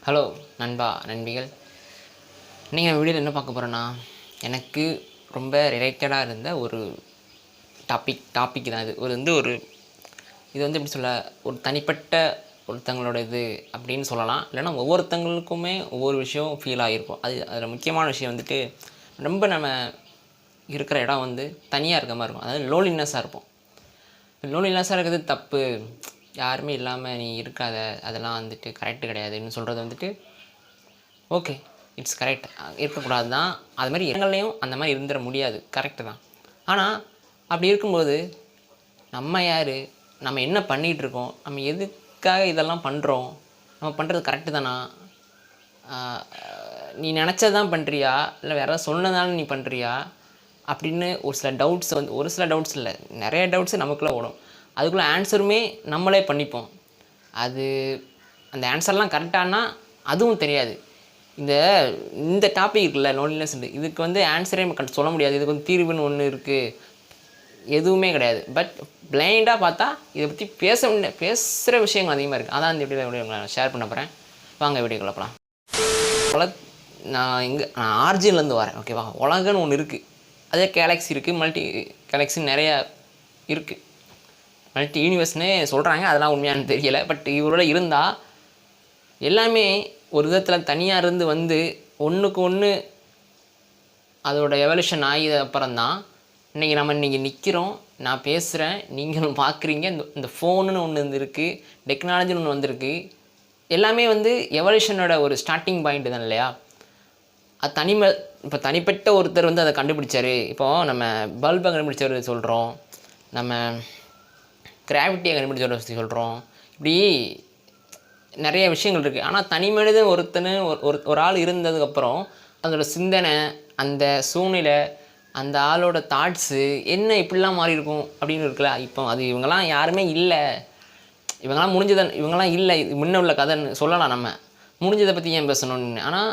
Hello நண்பா நண்பிகள். இன்றைக்கி நான் வீடியோவில் என்ன பார்க்க போகிறேன்னா, எனக்கு ரொம்ப ரிலேட்டடாக இருந்த ஒரு டாபிக் தான் இது. இது வந்து எப்படி சொல்ல, ஒரு தனிப்பட்ட ஒருத்தங்களோட இது அப்படின்னு சொல்லலாம். இல்லைன்னா ஒவ்வொருத்தங்களுக்குமே ஒவ்வொரு விஷயம் ஃபீல் ஆகிருக்கும். அதில் முக்கியமான விஷயம் வந்துட்டு, ரொம்ப நம்ம இருக்கிற இடம் வந்து தனியாக இருக்க மாதிரி இருக்கும். அதாவது லோன்லினஸ்ஸாக இருப்போம். லோன்லினஸ்ஸாக இருக்கிறது தப்பு, யாருமே இல்லாமல் நீ இருக்காத, அதெல்லாம் வந்துட்டு கரெக்டு கிடையாதுன்னு சொல்கிறது வந்துட்டு ஓகே, இட்ஸ் கரெக்ட், இருக்கக்கூடாது தான். அது மாதிரி இடங்கள்லையும் அந்த மாதிரி இருந்துட முடியாது, கரெக்டு தான். ஆனால் அப்படி இருக்கும்போது நம்ம யார், நம்ம என்ன பண்ணிகிட்ருக்கோம், நம்ம எதுக்காக இதெல்லாம் பண்ணுறோம், நம்ம பண்ணுறது கரெக்டு தானா, நீ நினச்சதான் பண்ணுறியா இல்லை வேறு ஏதாவது சொன்னதாலும் நீ பண்ணுறியா அப்படின்னு ஒரு சில டவுட்ஸ் இல்லை, நிறைய டவுட்ஸு நமக்குள்ளே ஓடும். அதுக்குள்ளே ஆன்சருமே நம்மளே பண்ணிப்போம். அந்த ஆன்சர்லாம் கரெக்டானா அதுவும் தெரியாது. இந்த டாபிக் இருக்குல்ல, லோன்லினஸ், இதுக்கு வந்து ஆன்சரே சொல்ல முடியாது. இதுக்கு வந்து தீர்வுன்னு ஒன்று இருக்குது, எதுவுமே கிடையாது. பட் பிளைண்டாக பார்த்தா இதை பற்றி பேசுகிற விஷயங்கள் அதிகமாக இருக்குது. அதான் இந்த வீடியோ நான் ஷேர் பண்ண போகிறேன். வாங்க வீடியோக்குள்ள போகலாம். நான் ஆர்ஜின்லேருந்து வரேன், ஓகேவா. உலகன்னு ஒன்று இருக்குது, அதே கேலக்ஸி இருக்குது, மல்டி கேலக்ஸி நிறையா இருக்குது, மல்டி யூனிவர்ஸ்னே சொல்கிறாங்க. அதெல்லாம் உண்மையானு தெரியலை. பட் இவரோட இருந்தால் எல்லாமே ஒரு விதத்தில் தனியாக இருந்து வந்து ஒன்றுக்கு ஒன்று அதோட எவல்யூஷன் ஆகிய அப்புறம்தான் இன்றைக்கி நிற்கிறோம், நான் பேசுகிறேன், நீங்களும் பார்க்குறீங்க. இந்த ஃபோனுன்னு ஒன்று இருக்குது, டெக்னாலஜின்னு ஒன்று வந்திருக்கு. எல்லாமே வந்து எவல்யூஷனோட ஒரு ஸ்டார்டிங் பாயிண்ட் தான் இல்லையா. அது இப்போ தனிப்பட்ட ஒருத்தர் வந்து அதை கண்டுபிடிச்சார். இப்போது நம்ம பல்பை கண்டுபிடிச்சவர் சொல்கிறோம், நம்ம கிராவிட்டியை கண்டுபிடிச்ச சொல்கிறோம், இப்படி நிறைய விஷயங்கள் இருக்குது. ஆனால் தனி மனிதன் ஒரு ஆள் இருந்ததுக்கப்புறம் அதோட சிந்தனை, அந்த சூழ்நிலை, அந்த ஆளோட தாட்ஸு என்ன இப்படிலாம் மாறி இருக்கும் அப்படின்னு இருக்குல்ல. இப்போ அது இவங்கெல்லாம் யாருமே இல்லை, இவங்கெல்லாம் இல்லை, முன்ன உள்ள கதைன்னு சொல்லலாம். நம்ம முடிஞ்சதை பற்றி ஏன் பேசணும்னு. ஆனால்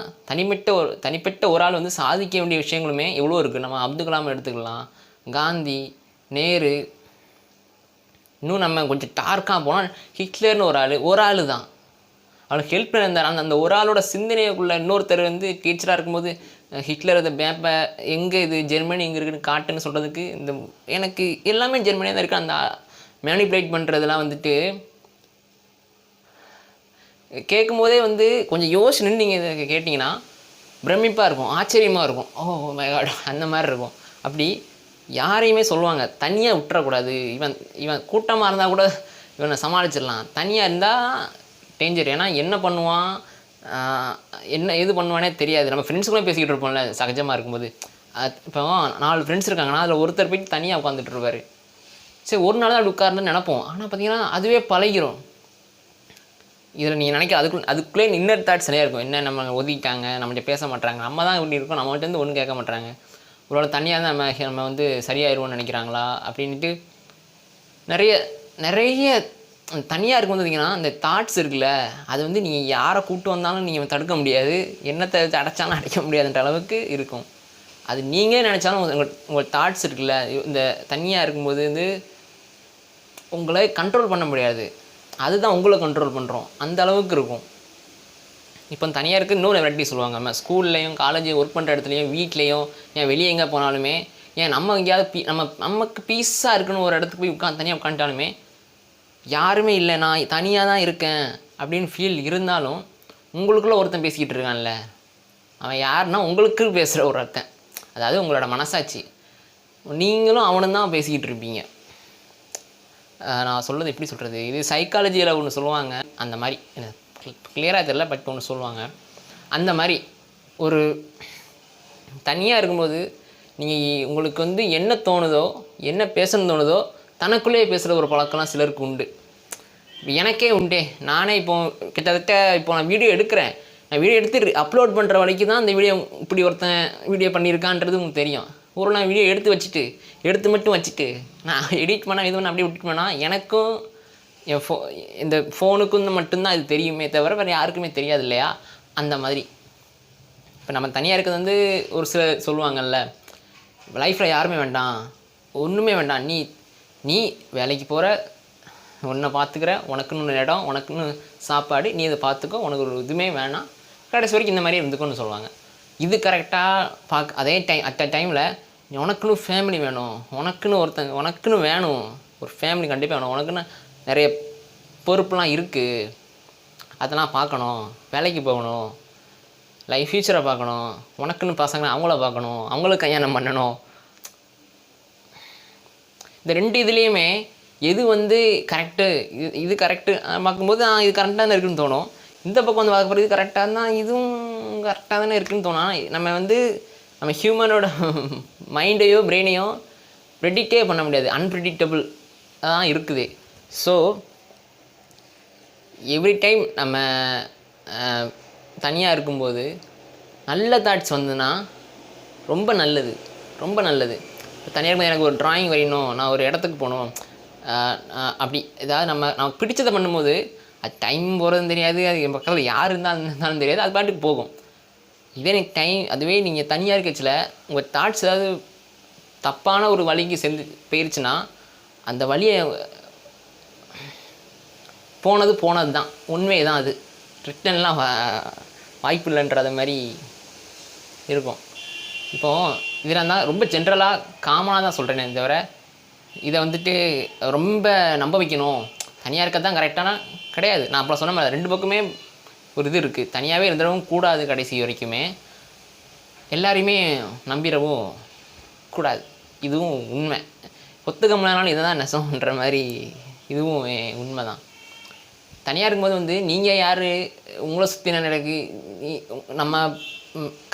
தனிப்பட்ட ஒரு ஆள் வந்து சாதிக்க வேண்டிய விஷயங்களுமே எவ்வளோ இருக்குது. நம்ம அப்துல் கலாம் எடுத்துக்கலாம், காந்தி, நேரு, இன்னும் நம்ம கொஞ்சம் டார்க்காக போனால் ஹிட்லர்னு ஒரு ஆள் தான் அவளுக்கு ஹெல்ப் பண்ணியிருந்தார். அந்த ஒரு ஆளோட சிந்தனைக்குள்ளே இன்னொருத்தர் வந்து டீச்சராக இருக்கும்போது ஹிட்லர் அதை பேப்பை எங்கே இது ஜெர்மனி எங்கே இருக்குன்னு காட்டுன்னு சொல்கிறதுக்கு எனக்கு எல்லாமே ஜெர்மனியாக தான் இருக்குது. அந்த மேனிப்புலேட் பண்ணுறதுலாம் வந்துட்டு கேட்கும்போதே வந்து கொஞ்சம் யோசிச்சு நீங்கள் இதை கேட்டிங்கன்னா பிரமிப்பாக இருக்கும், ஆச்சரியமாக இருக்கும். ஓ மை காட், அந்த மாதிரி இருக்கும். அப்படி யாரையுமே சொல்லுவாங்க, தனியாக விட்டுறக்கூடாது. இவன் கூட்டமாக இருந்தால் கூட இவனை சமாளிச்சிடலாம், தனியாக இருந்தால் டேஞ்சர். ஏன்னா என்ன பண்ணுவான், எது பண்ணுவானே தெரியாது. நம்ம ஃப்ரெண்ட்ஸுக்குள்ளே பேசிக்கிட்டு இருப்போம்ல சகஜமாக இருக்கும்போது. இப்போ 4 ஃப்ரெண்ட்ஸ் இருக்காங்கன்னா அதில் ஒருத்தர் போய்ட்டு தனியாக உட்காந்துட்டு இருப்பார். சரி, ஒரு நாள் தான் அப்படி உட்காருன்னு நினப்போம். ஆனால் பார்த்தீங்கன்னா அதுவே பழகிரும். இதில் நீங்கள் நினைக்க அதுக்குள்ளே இன்னர் தாட்ஸ் நிறையா இருக்கும். என்ன நம்ம ஒதுக்கிட்டாங்க, நம்மகிட்ட பேச மாட்டாங்க, நம்ம தான் இப்படி இருக்கோம், நம்மகிட்ட இருந்து ஒன்றும் கேட்க மாட்டாங்க, இவ்வளோ தனியாக தான் நம்ம வந்து சரியாயிருவோம்னு நினைக்கிறாங்களா அப்படின்ட்டு நிறைய தனியாக இருக்கும். பார்த்தீங்கன்னா அந்த தாட்ஸ் இருக்குல்ல, அது வந்து நீங்கள் யாரை கூப்பிட்டு வந்தாலும் நீங்கள் தடுக்க முடியாது, என்னத்தை அடைச்சாலும் அடைக்க முடியாதுன்ற அளவுக்கு இருக்கும். அது நீங்களே நினச்சாலும் உங்கள் தாட்ஸ் இருக்குல்ல, இந்த தனியாக இருக்கும்போது வந்து உங்களை கண்ட்ரோல் பண்ண முடியாது, அதுதான் உங்களை கண்ட்ரோல் பண்ணுறோம், அந்த அளவுக்கு இருக்கும். இப்போ தனியாக இருக்குது இன்னொரு வெரைட்டி சொல்லுவாங்க. நம்ம ஸ்கூல்லையும் காலேஜ் ஒர்க் பண்ணுற இடத்துலையும் வீட்லேயும் ஏன் வெளியே எங்கே போனாலுமே, ஏன் நம்ம எங்கேயாவது நமக்கு பீஸாக இருக்குன்னு ஒரு இடத்துக்கு போய் தனியாக உட்காந்துட்டாலுமே யாருமே இல்லை, நான் தனியாக தான் இருக்கேன் அப்படின்னு ஃபீல் இருந்தாலும் உங்களுக்குள்ளே ஒருத்தன் பேசிக்கிட்டு இருக்கான்ல, அவன் யாருன்னா உங்களுக்கு பேசுகிற ஒரு ஒருத்தன், அதாவது உங்களோட மனசாட்சி. நீங்களும் அவனும் தான் பேசிக்கிட்டு இருப்பீங்க. நான் சொல்கிறது எப்படி சொல்கிறது, இது சைக்காலஜியில் ஒன்று சொல்லுவாங்க, அந்த மாதிரி எனக்கு கிளியராக தெரியல, பட் ஒன்று சொல்லுவாங்க. அந்த மாதிரி ஒரு தனியாக இருக்கும்போது உங்களுக்கு வந்து என்ன தோணுதோ, என்ன பேசணும்னு தோணுதோ தனக்குள்ளேயே பேசுகிற ஒரு பழக்கம்லாம் சிலருக்கு உண்டு. எனக்கே உண்டே. நானே கிட்டத்தட்ட நான் வீடியோ எடுக்கிறேன், நான் வீடியோ எடுத்து அப்லோட் பண்ணுற வரைக்கும் தான் இந்த வீடியோ இப்படி ஒருத்தன் வீடியோ பண்ணியிருக்கான்றது உங்களுக்கு தெரியும். ஒரு நான் வீடியோ எடுத்து மட்டும் வச்சுட்டு நான் எடிட் பண்ணால் இது பண்ண அப்படியே விட்டுட்டு போனால் எனக்கும் இந்த ஃபோனுக்கும் மட்டும்தான் இது தெரியுமே தவிர வேறு யாருக்குமே தெரியாது இல்லையா. அந்த மாதிரி இப்போ நம்ம தனியாக இருக்கிறது வந்து ஒரு சில சொல்லுவாங்கல்ல, லைஃப்பில் யாருமே வேண்டாம், ஒன்றுமே வேண்டாம், நீ வேலைக்கு போகிற, உன்னை பார்த்துக்கிற, உனக்குன்னு இடம், உனக்குன்னு சாப்பாடு, நீ இதை பார்த்துக்கோ, உனக்கு ஒரு இதுவுமே வேணாம், கடைசி வரைக்கும் இந்த மாதிரி இருந்துக்கோன்னு சொல்லுவாங்க. இது கரெக்டாக அதே அட் டைமில் உனக்குன்னு ஃபேமிலி வேணும், உனக்குன்னு வேணும், ஒரு ஃபேமிலி கண்டிப்பாக வேணும், உனக்குன்னு நிறைய பொறுப்புலாம் இருக்குது, அதெல்லாம் பார்க்கணும், வேலைக்கு போகணும், ஃப்யூச்சரை பார்க்கணும், உனக்குன்னு பசங்க அவங்கள பார்க்கணும், அவங்களுக்கு கல்யாணம் பண்ணணும். இந்த 2 இதுலேயுமே எது கரெக்டு, இது கரெக்டு பார்க்கும்போது இது கரெக்டாக தான் இருக்குதுன்னு தோணும். இந்த பக்கம் பார்க்க போகிறது இது கரெக்டாக தான், இதுவும் கரெக்டாக தானே இருக்குதுன்னு தோணும். நம்ம ஹியூமனோட மைண்டையோ பிரெயினையோ ப்ரெடிக்டே பண்ண முடியாது, அன்ப்ரெடிக்டபிள் தான் இருக்குது. ஸோ எவ்ரி டைம் நம்ம தனியாக இருக்கும்போது நல்ல தாட்ஸ் வந்ததுன்னா ரொம்ப நல்லது, ரொம்ப நல்லது. தனியாக இருக்கும்போது எனக்கு ஒரு ட்ராயிங் வரையணும், நான் ஒரு இடத்துக்கு போகணும், அப்படி ஏதாவது நமக்கு பிடிச்சதை பண்ணும்போது அது டைம் போகிறதும் தெரியாது, அது என் பக்கத்தில் யார் இருந்தாலும் தெரியாது, அது பாட்டுக்கு போகும். அதுவே நீங்கள் தனியாக இருக்கச்சில் உங்கள் தாட்ஸ் ஏதாவது தப்பான ஒரு வழிக்கு போயிடுச்சுன்னா அந்த வழியை போனது தான், உண்மை தான், அது ரிட்டன்லாம் வாய்ப்பு இல்லைன்றத மாதிரி இருக்கும். இப்போது இதில் தான் ரொம்ப ஜென்ரலாக காமனாக தான் சொல்கிறேனே தவிர இதை ரொம்ப நம்ப வைக்கணும், தனியாக இருக்க தான் கரெக்டான கிடையாது. நான் அப்புறம் சொன்ன மாதிரி 2 பக்கமே ஒரு இது இருக்குது. தனியாகவே இருந்துடவும் கூடாது, கடைசி வரைக்குமே எல்லாரையுமே நம்பிடவும் கூடாது, இதுவும் உண்மை. ஒத்துக்க முடியாதனாலும் இதை தான் நெசம்ன்ற மாதிரி இதுவும் உண்மை தான். தனியாக இருக்கும்போது நீங்கள் யார், உங்களை சுற்றி என்ன நடக்கு, நம்ம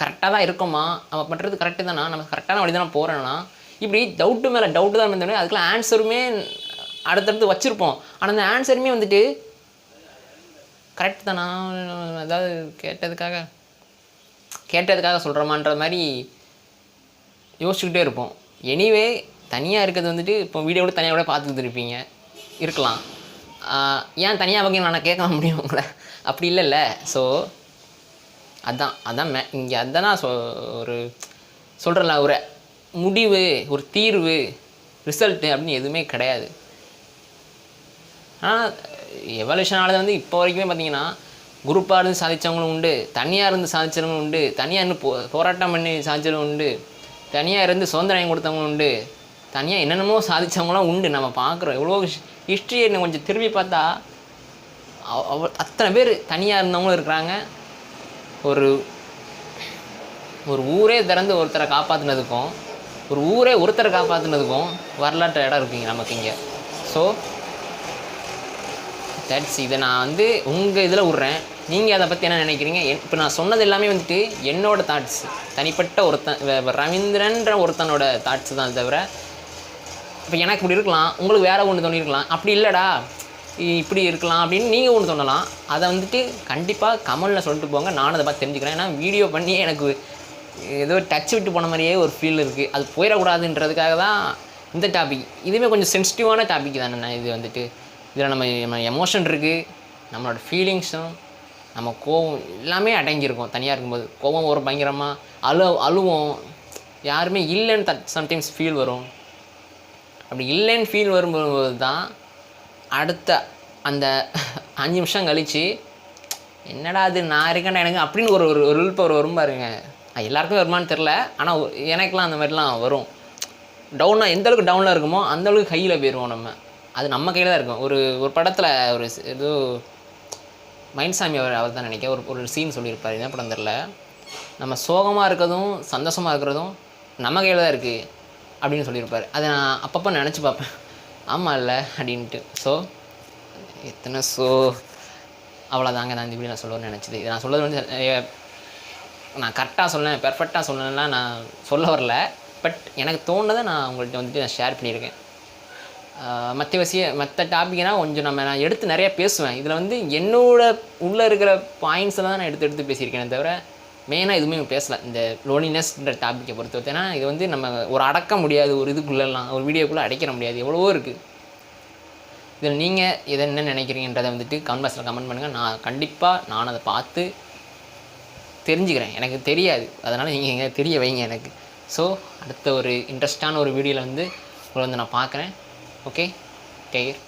கரெக்டாக தான் இருக்கோமா, நம்ம பண்ணுறது கரெக்டு தானா, நம்ம கரெக்டான வழி தானே போகிறோன்னா, இப்படி டவுட்டு மேலே டவுட்டு தான் இருந்தோடனே அதுக்கெல்லாம் ஆன்சருமே அடுத்தடுத்து வச்சுருப்போம். ஆனால் அந்த ஆன்சருமே கரெக்ட் தானா, அதாவது கேட்டதுக்காக சொல்கிறோமான்ற மாதிரி யோசிச்சுக்கிட்டே இருப்போம். எனிவே தனியாக இருக்கிறது இப்போ வீடியோட தனியாக கூட பார்த்துக்கிட்டு இருப்பீங்க, இருக்கலாம். ஏன் தனியாக வகையில் நான் கேட்க முடியும் உங்களை, அப்படி இல்லைல்ல. ஸோ அதான் இங்கே அதான் நான் ஒரு சொல்கிறேன்ல, ஒரு முடிவு, ஒரு தீர்வு, ரிசல்ட்டு அப்படின்னு எதுவுமே கிடையாது. ஆனால் எவல்யூஷனானது இப்போ வரைக்குமே பார்த்தீங்கன்னா குரூப்பாக இருந்து சாதித்தவங்களும் உண்டு, தனியாக இருந்து சாதித்தவங்களும் உண்டு, தனியாக இருந்து போராட்டம் பண்ணி சாதித்தவங்களும் உண்டு, தனியாக இருந்து சுதந்திரம் கொடுத்தவங்களும் உண்டு, தனியாக என்னென்னமோ சாதித்தவங்களாம் உண்டு. நம்ம பார்க்குறோம் எவ்வளோ ஹிஸ்ட்ரியை கொஞ்சம் திரும்பி பார்த்தா அத்தனை பேர் தனியாக இருந்தவங்களும் இருக்கிறாங்க. ஒரு ஊரே திறந்து ஒருத்தரை காப்பாற்றினதுக்கும் ஒரு ஊரே ஒருத்தரை காப்பாற்றினதுக்கும் வரலாற்று இடம் இருக்குங்க நமக்கு இங்கே. ஸோ தட்ஸ் இதை நான் உங்கள் இதில் விட்றேன். நீங்கள் அதை பற்றி என்ன நினைக்கிறீங்க? இப்போ நான் சொன்னது எல்லாமே என்னோடய தாட்ஸ், தனிப்பட்ட ரவீந்திரன்ற ஒருத்தனோட தாட்ஸ் தான் தவிர, இப்போ எனக்கு இப்படி இருக்கலாம், உங்களுக்கு வேறு ஒன்று தோணிருக்கலாம், அப்படி இல்லைடா இப்படி இருக்கலாம் அப்படின்னு நீங்கள் ஒன்று தோணலாம். அதை கண்டிப்பாக கமெண்டில் சொல்லிட்டு போங்க, நானும் அதை பார்த்து தெரிஞ்சுக்கிறேன். ஏன்னா வீடியோ பண்ணி எனக்கு ஏதோ டச் விட்டு போன மாதிரியே ஒரு ஃபீல் இருக்குது. அது போயிடக்கூடாதுன்றதுக்காக தான் இந்த டாபிக். இதுவுமே கொஞ்சம் சென்சிட்டிவான டாபிக் தானே. இது இதில் நம்ம எமோஷன் இருக்குது, நம்மளோட ஃபீலிங்ஸும், நம்ம கோவம் எல்லாமே அடங்கியிருக்கும். தனியாக இருக்கும்போது கோவம் ஒரு பயங்கரமாக அழுவோம், யாருமே இல்லைன்னு சம்டைம்ஸ் ஃபீல் வரும். அப்படி இல்லைன்னு ஃபீல் வரும்போது தான் அடுத்த அந்த 5 நிமிஷம் கழித்து என்னடா அது நான் இருக்கேன்டா எனக்கு அப்படின்னு ஒரு விழுப்பு வரும் பாருங்க. எல்லாருக்கும் வருமானு தெரில, ஆனால் எனக்குலாம் அந்த மாதிரிலாம் வரும். டவுனாக எந்தளவுக்கு டவுனில் இருக்குமோ அந்தளவுக்கு ஹையில் போயிடுவோம் நம்ம. அது நம்ம கையில் தான் இருக்கும். ஒரு படத்தில் ஒரு ஏதோ மயில்சாமி அவர் தான் நினைக்க ஒரு சீன் சொல்லியிருப்பார், என்ன படம் தெரில, நம்ம சோகமாக இருக்கிறதும் சந்தோஷமாக இருக்கிறதும் நம்ம கையில் தான் இருக்குது அப்படின்னு சொல்லியிருப்பார். அதை நான் அப்பப்போ நினச்சி பார்ப்பேன், ஆமாம் இல்லை அப்படின்ட்டு. ஸோ அவ்வளோதாங்க நான் இந்த வீடியோ நான் சொல்லுவேன்னு நினச்சிது. இதை நான் சொல்கிறது நான் கரெக்டாக சொன்னேன், பெர்ஃபெக்டாக சொன்னேன்னா நான் சொல்ல வரல. பட் எனக்கு தோணுனதை நான் உங்கள்கிட்ட நான் ஷேர் பண்ணியிருக்கேன். மற்ற டாபிக்னால் கொஞ்சம் நான் எடுத்து நிறையா பேசுவேன். இதில் என்னோட உள்ளே இருக்கிற பாயிண்ட்ஸில் தான் நான் எடுத்து பேசியிருக்கேன் தவிர மெயினாக எதுவுமே பேசலை இந்த லோனினஸ்ன்ற டாப்பிக்கை பொறுத்தவரை. ஏன்னா இது நம்ம ஒரு அடக்க முடியாது, ஒரு இதுக்குள்ளெல்லாம் ஒரு வீடியோக்குள்ளே அடைக்கிற முடியாது, எவ்வளவோ இருக்குது. இதில் நீங்கள் இதை என்ன நினைக்கிறீங்கன்றதை கமெண்ட் பாக்ஸில் கமெண்ட் பண்ணுங்கள். நான் கண்டிப்பாக அதை பார்த்து தெரிஞ்சுக்கிறேன், எனக்கு தெரியாது, அதனால் நீங்கள் எங்கே தெரிய வைங்க எனக்கு. ஸோ அடுத்த ஒரு இன்ட்ரெஸ்டான ஒரு வீடியோவில் உங்களை நான் பார்க்குறேன். Okay, take care.